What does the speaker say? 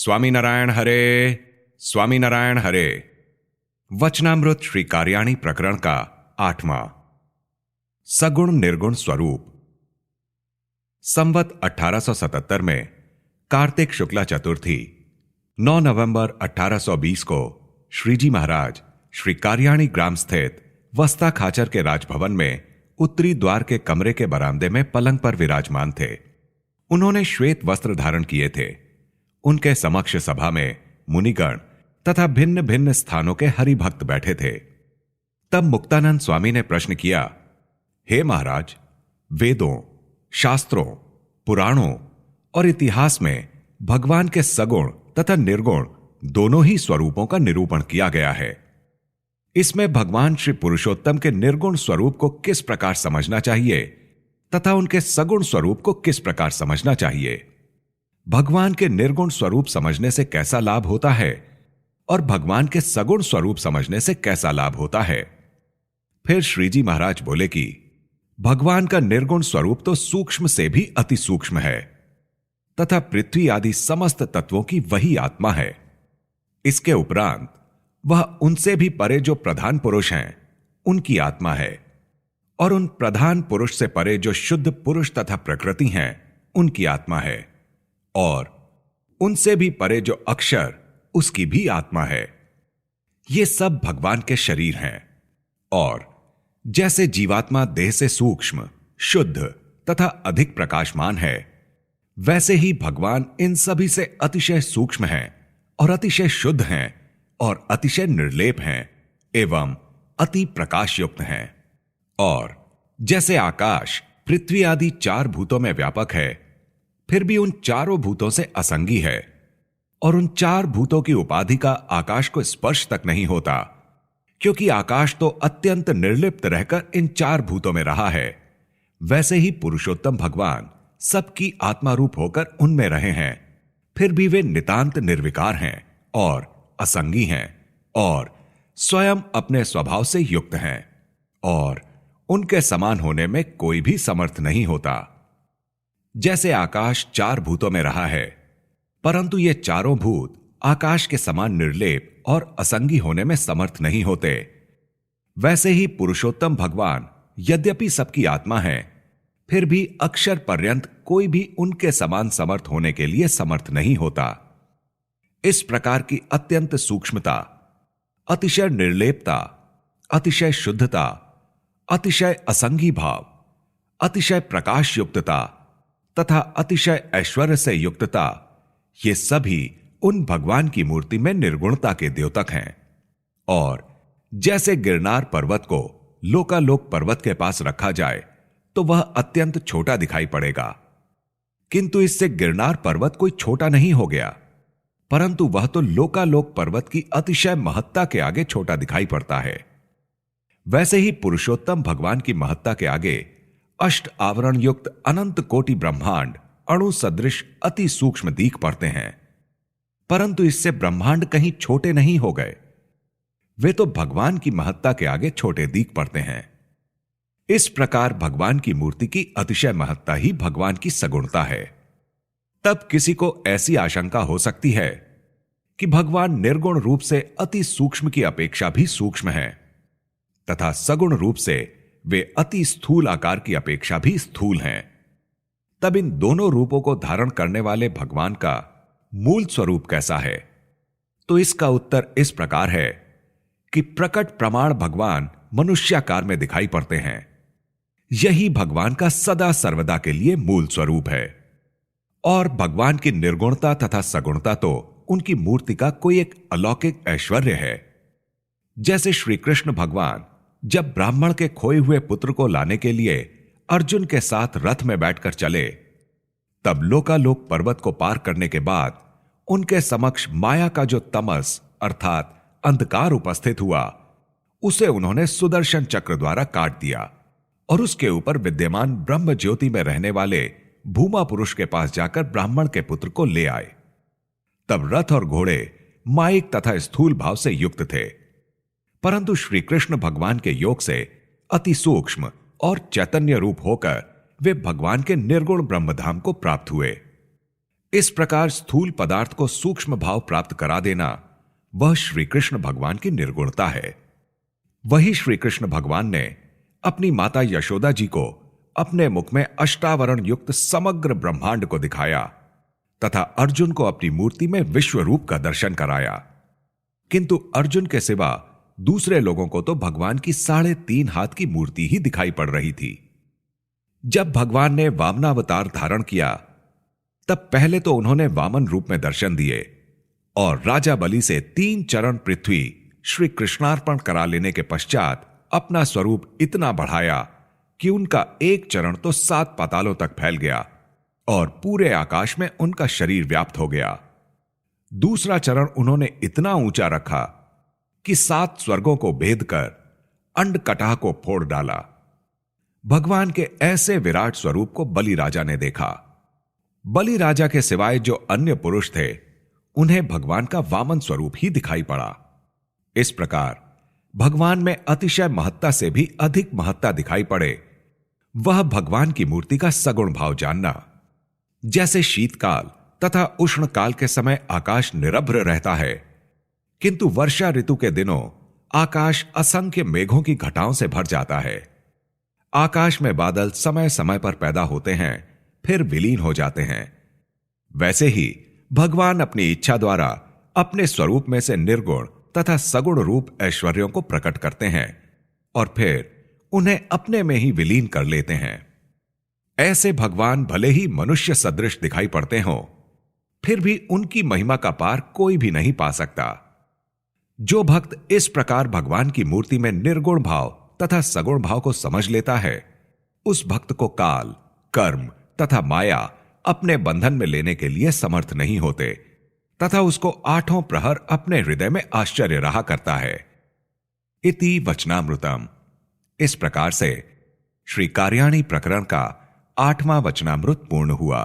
स्वामीनारायण हरे, स्वामीनारायण हरे। वचनामृत श्री कार्याणी प्रकरण का 8वां। सगुण निर्गुण स्वरूप। संवत 1877 में कार्तिक शुक्ला चतुर्थी 9 नवंबर 1820 को श्रीजी महाराज श्री कार्याणी ग्राम स्थित वस्ता खाचर के राजभवन में उत्तरी द्वार के कमरे के बरामदे में पलंग पर विराजमान थे। उन्होंने श्वेत वस्त्र धारण किए थे। उनके समक्ष सभा में मुनिगण तथा भिन्न भिन्न स्थानों के हरिभक्त बैठे थे। तब मुक्तानंद स्वामी ने प्रश्न किया, हे महाराज, वेदों, शास्त्रों, पुराणों और इतिहास में भगवान के सगुण तथा निर्गुण दोनों ही स्वरूपों का निरूपण किया गया है। इसमें भगवान श्री पुरुषोत्तम के निर्गुण स्वरूप को किस प्रकार समझना चाहिए तथा उनके सगुण स्वरूप को किस प्रकार समझना चाहिए, भगवान के निर्गुण स्वरूप समझने से कैसा लाभ होता है और भगवान के सगुण स्वरूप समझने से कैसा लाभ होता है। फिर श्रीजी महाराज बोले कि भगवान का निर्गुण स्वरूप तो सूक्ष्म से भी अति सूक्ष्म है तथा पृथ्वी आदि समस्त तत्वों की वही आत्मा है। इसके उपरांत वह उनसे भी परे जो प्रधान पुरुष हैं उनकी आत्मा है, और उन प्रधान पुरुष से परे जो शुद्ध पुरुष तथा प्रकृति हैं उनकी आत्मा है, और उनसे भी परे जो अक्षर उसकी भी आत्मा है। ये सब भगवान के शरीर हैं, और जैसे जीवात्मा देह से सूक्ष्म, शुद्ध तथा अधिक प्रकाशमान है, वैसे ही भगवान इन सभी से अतिशय सूक्ष्म हैं और अतिशय शुद्ध हैं और अतिशय निर्लेप हैं एवं अति प्रकाश युक्त हैं। और जैसे आकाश पृथ्वी आदि 4 भूतों में व्यापक है, फिर भी उन चारों भूतों से असंगी है, और उन 4 भूतों की उपाधि का आकाश को स्पर्श तक नहीं होता, क्योंकि आकाश तो अत्यंत निर्लिप्त रहकर इन 4 भूतों में रहा है। वैसे ही पुरुषोत्तम भगवान सबकी आत्मा रूप होकर उनमें रहे हैं, फिर भी वे नितांत निर्विकार हैं और असंगी हैं और स्वयं अपने स्वभाव से युक्त हैं, और उनके समान होने में कोई भी समर्थ नहीं होता। जैसे आकाश 4 भूतों में रहा है, परंतु ये चारों भूत आकाश के समान निर्लेप और असंगी होने में समर्थ नहीं होते, वैसे ही पुरुषोत्तम भगवान यद्यपि सबकी आत्मा है, फिर भी अक्षर पर्यंत कोई भी उनके समान समर्थ होने के लिए समर्थ नहीं होता। इस प्रकार की अत्यंत सूक्ष्मता, अतिशय निर्लेपता, अतिशय शुद्धता, अतिशय असंगी भाव, अतिशय प्रकाश युक्तता तथा अतिशय ऐश्वर्य से युक्तता, ये सभी उन भगवान की मूर्ति में निर्गुणता के द्योतक हैं। और जैसे गिरनार पर्वत को लोकालोक पर्वत के पास रखा जाए तो वह अत्यंत छोटा दिखाई पड़ेगा, किंतु इससे गिरनार पर्वत कोई छोटा नहीं हो गया, परंतु वह तो लोकालोक पर्वत की अतिशय महत्ता के आगे छोटा दिखाई पड़ता है। वैसे ही पुरुषोत्तम भगवान की महत्ता के आगे अष्ट आवरण युक्त अनंत कोटि ब्रह्मांड अणु सदृश अति सूक्ष्म दीख पड़ते हैं, परंतु इससे ब्रह्मांड कहीं छोटे नहीं हो गए। वे तो भगवान की महत्ता के आगे छोटे दीख पड़ते हैं। इस प्रकार भगवान की मूर्ति की अतिशय महत्ता ही भगवान की सगुणता है। तब किसी को ऐसी आशंका हो सकती है कि भगवान निर्गुण रूप से अति सूक्ष्म की अपेक्षा भी सूक्ष्म हैं तथा सगुण रूप से वे अति स्थूल आकार की अपेक्षा भी स्थूल हैं। तब इन दोनों रूपों को धारण करने वाले भगवान का मूल स्वरूप कैसा है? तो इसका उत्तर इस प्रकार है कि प्रकट प्रमाण भगवान मनुष्याकार में दिखाई पड़ते हैं। यही भगवान का सदा सर्वदा के लिए मूल स्वरूप है, और भगवान की निर्गुणता तथा सगुणता तो उनकी मूर्ति का कोई एक अलौकिक ऐश्वर्य है। जैसे श्री कृष्ण भगवान जब ब्राह्मण के खोए हुए पुत्र को लाने के लिए अर्जुन के साथ रथ में बैठकर चले, तब लोकालोक पर्वत को पार करने के बाद उनके समक्ष माया का जो तमस अर्थात अंधकार उपस्थित हुआ, उसे उन्होंने सुदर्शन चक्र द्वारा काट दिया और उसके ऊपर विद्यमान ब्रह्म ज्योति में रहने वाले भूमा पुरुष के पास जाकर ब्राह्मण के पुत्र को ले आए। तब रथ और घोड़े माइक तथा स्थूल भाव से युक्त थे, परंतु श्री कृष्ण भगवान के योग से अति सूक्ष्म और चैतन्य रूप होकर वे भगवान के निर्गुण ब्रह्मधाम को प्राप्त हुए। इस प्रकार स्थूल पदार्थ को सूक्ष्म भाव प्राप्त करा देना वह श्री कृष्ण भगवान की निर्गुणता है। वही श्री कृष्ण भगवान ने अपनी माता यशोदा जी को अपने मुख में अष्टावरण युक्त समग्र ब्रह्मांड को दिखाया तथा अर्जुन को अपनी मूर्ति में विश्व रूप का दर्शन कराया। किंतु अर्जुन के सिवा दूसरे लोगों को तो भगवान की 3.5 हाथ की मूर्ति ही दिखाई पड़ रही थी। जब भगवान ने वामनावतार धारण किया तब पहले तो उन्होंने वामन रूप में दर्शन दिए और राजा बलि से 3 चरण पृथ्वी श्री कृष्णार्पण करा लेने के पश्चात अपना स्वरूप इतना बढ़ाया कि उनका एक चरण तो 7 पातालों तक फैल गया और पूरे आकाश में उनका शरीर व्याप्त हो गया। दूसरा चरण उन्होंने इतना ऊंचा रखा कि 7 स्वर्गों को भेद कर अंडकटाह को फोड़ डाला। भगवान के ऐसे विराट स्वरूप को बलि राजा ने देखा। बलि राजा के सिवाय जो अन्य पुरुष थे उन्हें भगवान का वामन स्वरूप ही दिखाई पड़ा। इस प्रकार भगवान में अतिशय महत्ता से भी अधिक महत्ता दिखाई पड़े वह भगवान की मूर्ति का सगुण भाव जानना। जैसे शीतकाल तथा उष्ण काल के समय आकाश निरभ्र रहता है, किंतु वर्षा ऋतु के दिनों आकाश असंख्य मेघों की घटाओं से भर जाता है। आकाश में बादल समय समय पर पैदा होते हैं फिर विलीन हो जाते हैं। वैसे ही भगवान अपनी इच्छा द्वारा अपने स्वरूप में से निर्गुण तथा सगुण रूप ऐश्वर्यों को प्रकट करते हैं और फिर उन्हें अपने में ही विलीन कर लेते हैं। ऐसे भगवान भले ही मनुष्य सदृश दिखाई पड़ते हों, फिर भी उनकी महिमा का पार कोई भी नहीं पा सकता। जो भक्त इस प्रकार भगवान की मूर्ति में निर्गुण भाव तथा सगुण भाव को समझ लेता है, उस भक्त को काल, कर्म तथा माया अपने बंधन में लेने के लिए समर्थ नहीं होते तथा उसको 8 प्रहर अपने हृदय में आश्चर्य रहा करता है। इति वचनामृतम। इस प्रकार से श्री कार्याणी प्रकरण का 8वां वचनामृत पूर्ण हुआ।